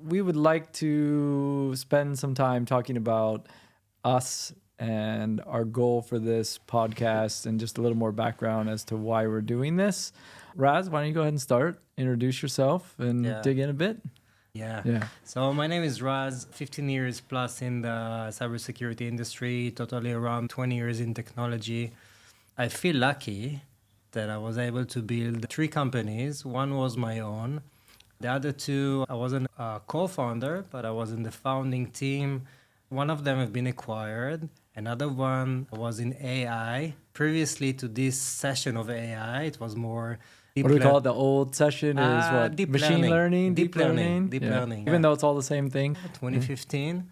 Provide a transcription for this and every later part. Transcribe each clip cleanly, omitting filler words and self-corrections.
we would like to spend some time talking about us and our goal for this podcast and just a little more background as to why we're doing this. Raz, why don't you go ahead and start? Introduce yourself and dig in a bit. Yeah. So my name is Raz, 15 years plus in the cybersecurity industry, totally around 20 years in technology. I feel lucky that I was able to build 3 companies. One was my own. The other 2, I wasn't a co-founder, but I was in the founding team. One of them have been acquired. Another one was in AI. Previously to this session of AI, it was more... What do we call it? The old session is what? Deep Machine learning? Deep learning. Even though it's all the same thing. 2015.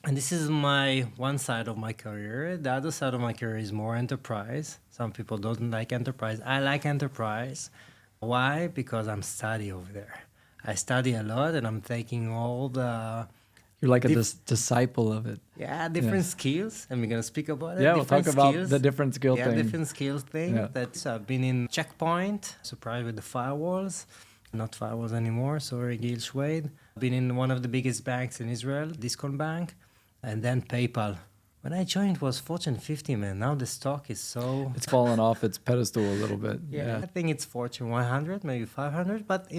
And this is my one side of my career. The other side of my career is more enterprise. Some people don't like enterprise. I like enterprise. Why? Because I'm study over there. I study a lot and I'm taking all the... You're like a disciple of it. Different skills. And we're going to speak about it. Yeah, we'll talk about the different skill thing. Different skills thing. Yeah. That's been in Checkpoint, surprised with the firewalls. Not firewalls anymore, sorry, Gil Schwade. Been in one of the biggest banks in Israel, Discount Bank. And then PayPal. When I joined, it was Fortune 50, man. Now the stock is so... It's fallen off its pedestal a little bit. I think it's Fortune 100, maybe 500. But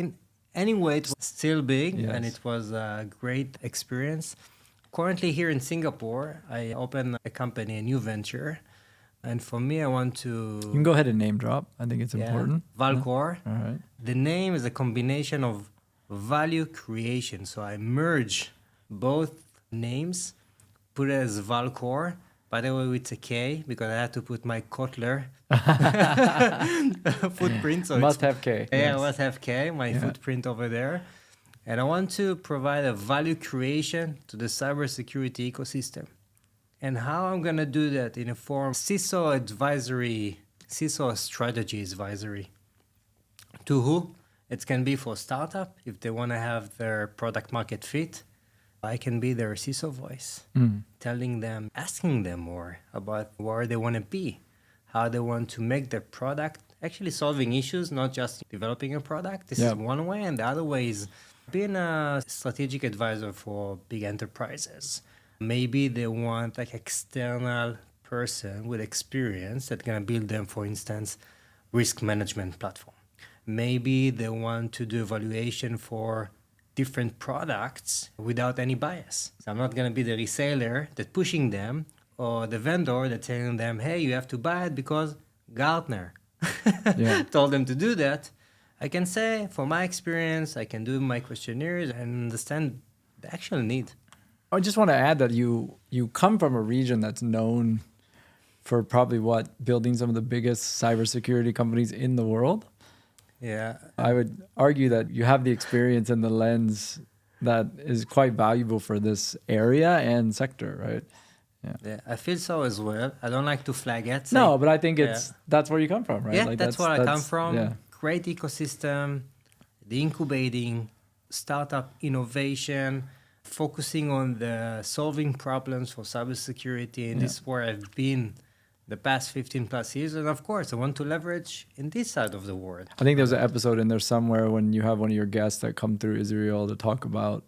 anyway, it was still big, and it was a great experience. Currently here in Singapore, I opened a company, a new venture. And for me, I want to... You can go ahead and name drop. I think it's important. Valcore. All right. The name is a combination of value creation. So I merge both names, put it as Valcore. By the way, it's a K because I had to put my Kotler footprint. So must have K. Yeah, must have K, my footprint over there. And I want to provide a value creation to the cybersecurity ecosystem. And how I'm going to do that in a form CISO advisory, CISO strategy advisory. To who? It can be for startup if they want to have their product market fit. I can be their CISO voice, telling them, asking them more about where they want to be, how they want to make their product, actually solving issues, not just developing a product. This is one way. And the other way is being a strategic advisor for big enterprises. Maybe they want like external person with experience that's going to build them, for instance, risk management platform. Maybe they want to do evaluation for different products without any bias. So I'm not going to be the reseller that's pushing them or the vendor that's telling them, hey, you have to buy it because Gartner told them to do that. I can say, from my experience, I can do my questionnaires and understand the actual need. I just want to add that you come from a region that's known for probably building some of the biggest cybersecurity companies in the world. Yeah. I would argue that you have the experience and the lens that is quite valuable for this area and sector, right? Yeah, I feel so as well. I don't like to flag it. No, but I think that's where you come from, right? Yeah, that's where I come from. Yeah. Great ecosystem, the incubating, startup innovation, focusing on the solving problems for cybersecurity. And this is where I've been the past 15 plus years. And of course, I want to leverage in this side of the world. I think there's an episode in there somewhere when you have one of your guests that come through Israel to talk about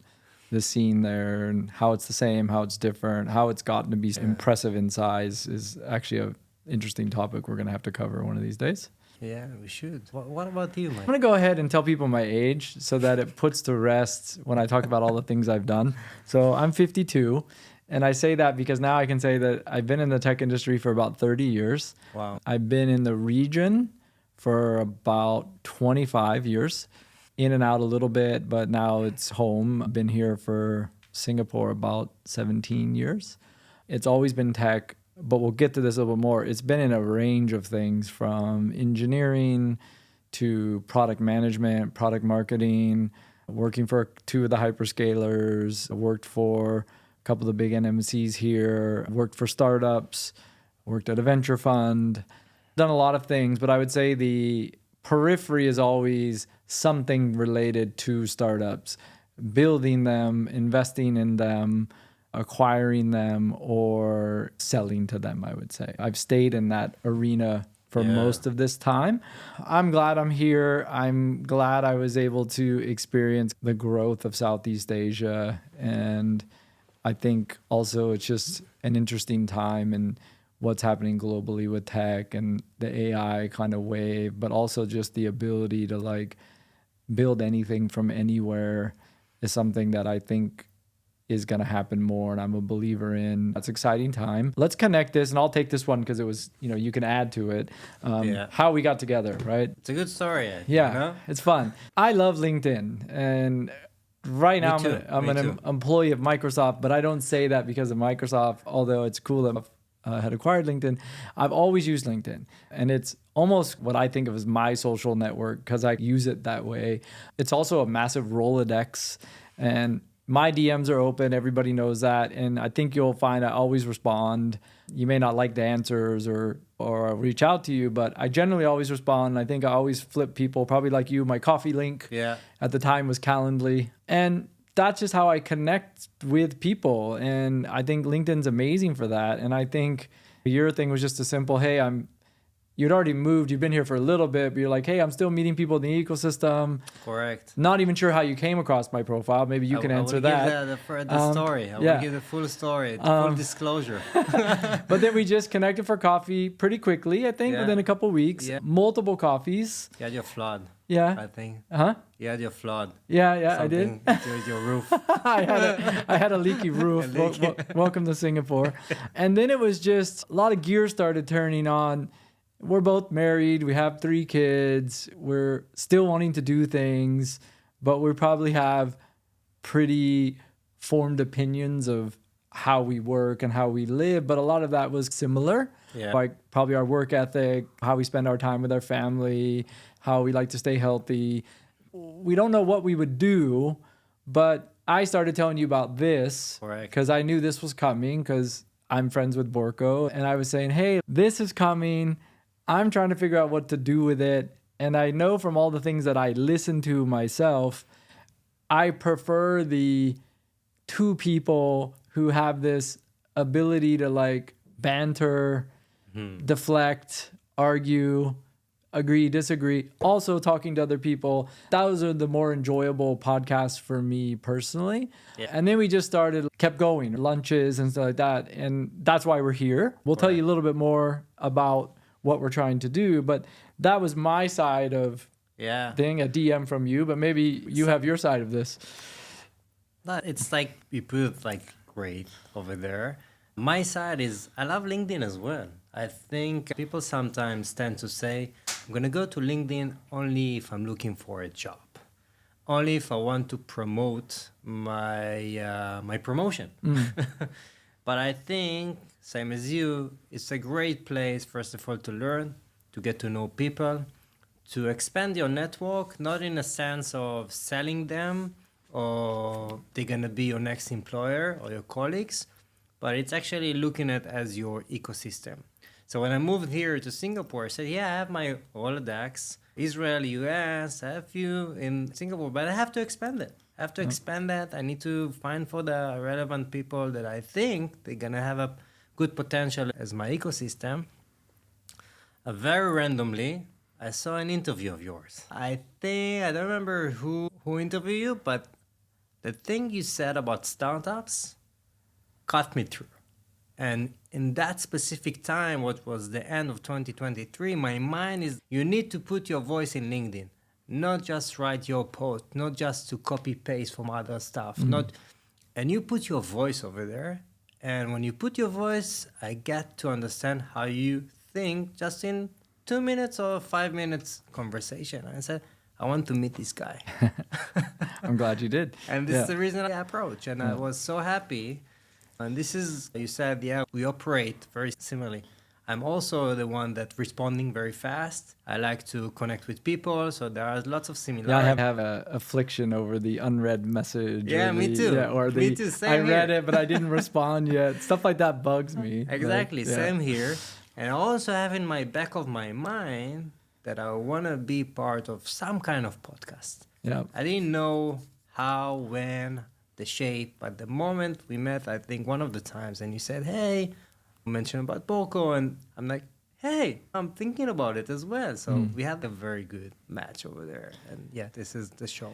the scene there and how it's the same, how it's different, how it's gotten to be impressive in size is actually an interesting topic we're going to have to cover one of these days. Yeah, we should. What about you, Mike? I'm going to go ahead and tell people my age so that it puts to rest when I talk about all the things I've done. So I'm 52. And I say that because now I can say that I've been in the tech industry for about 30 years. Wow. I've been in the region for about 25 years, in and out a little bit, but now it's home. I've been here for Singapore about 17 years. It's always been tech, but we'll get to this a little bit more. It's been in a range of things from engineering to product management, product marketing, working for 2 of the hyperscalers, worked for a couple of the big NMCs here, worked for startups, worked at a venture fund, done a lot of things, but I would say the periphery is always something related to startups, building them, investing in them, acquiring them, or selling to them, I would say. I've stayed in that arena for most of this time. I'm glad I'm here. I'm glad I was able to experience the growth of Southeast Asia. And I think also it's just an interesting time in what's happening globally with tech and the AI kind of wave, but also just the ability to like build anything from anywhere is something that I think is going to happen more, and I'm a believer in. That's an exciting time. Let's connect this, and I'll take this one because it was, you can add to it. How we got together, right? It's a good story. It's fun. I love LinkedIn, and right now I'm an employee of Microsoft, but I don't say that because of Microsoft, although it's cool that had acquired LinkedIn. I've always used LinkedIn, and it's almost what I think of as my social network because I use it that way. It's also a massive Rolodex, and my DMs are open. Everybody knows that. And I think you'll find I always respond. You may not like the answers or reach out to you, but I generally always respond. I think I always flip people, probably like you. My coffee link at the time was Calendly. And that's just how I connect with people. And I think LinkedIn's amazing for that. And I think your thing was just a simple, hey, you'd already moved, you've been here for a little bit, but you're like, hey, I'm still meeting people in the ecosystem. Correct. Not even sure how you came across my profile. Maybe you can answer that. The story. I will give the full story, full disclosure. But then we just connected for coffee pretty quickly, I think, within a couple of weeks. Yeah. Multiple coffees. You had your flood. Yeah. I think. Uh-huh. You had your flood. Yeah, I did. Your roof. I had a leaky roof. Welcome to Singapore. And then it was just a lot of gears started turning on. We're both married. We have 3 kids. We're still wanting to do things, but we probably have pretty formed opinions of how we work and how we live. But a lot of that was similar. Yeah. Like probably our work ethic, how we spend our time with our family, how we like to stay healthy. We don't know what we would do, but I started telling you about this because I knew this was coming because I'm friends with Borko. And I was saying, hey, this is coming. I'm trying to figure out what to do with it. And I know from all the things that I listen to myself, I prefer the 2 people who have this ability to like banter, deflect, argue, agree, disagree. Also talking to other people. Those are the more enjoyable podcasts for me personally. Yeah. And then we just kept going, lunches and stuff like that. And that's why we're here. We'll tell you a little bit more about what we're trying to do, but that was my side of thing, a DM from you, but maybe you have your side of this. It's like you put it like great over there. My side is I love LinkedIn as well. I think people sometimes tend to say, I'm going to go to LinkedIn only if I'm looking for a job, only if I want to promote my promotion. But I think, same as you, it's a great place, first of all, to learn, to get to know people, to expand your network, not in a sense of selling them or they're going to be your next employer or your colleagues, but it's actually looking at as your ecosystem. So when I moved here to Singapore, I said, I have my Rolodex, Israel, US, I have a few in Singapore, but I have to expand it. I have to expand that. I need to find for the relevant people that I think they're going to have a good potential as my ecosystem. Very randomly, I saw an interview of yours. I don't remember who interviewed you, but the thing you said about startups cut me through. And in that specific time, what was the end of 2023, my mind is you need to put your voice in LinkedIn. Not just write your post, not just to copy paste from other stuff, and you put your voice over there. And when you put your voice, I get to understand how you think just in 2 minutes or 5 minutes conversation. And I said, I want to meet this guy. I'm glad you did. And this is the reason I approached. And I was so happy. And this is, you said, we operate very similarly. I'm also the one that's responding very fast. I like to connect with people, so there are lots of similarities. Yeah, I have an affliction over the unread message. Yeah, me too. Yeah, me too, same I here. read it, but I didn't respond yet. Stuff like that bugs me. Exactly, same here. And I also have in my back of my mind that I want to be part of some kind of podcast. Yeah. I didn't know how, when, the shape, but the moment we met, I think one of the times, and you said, hey, mention about Borko, and I'm like, hey, I'm thinking about it as well. So we have a very good match over there. And yeah, this is the show.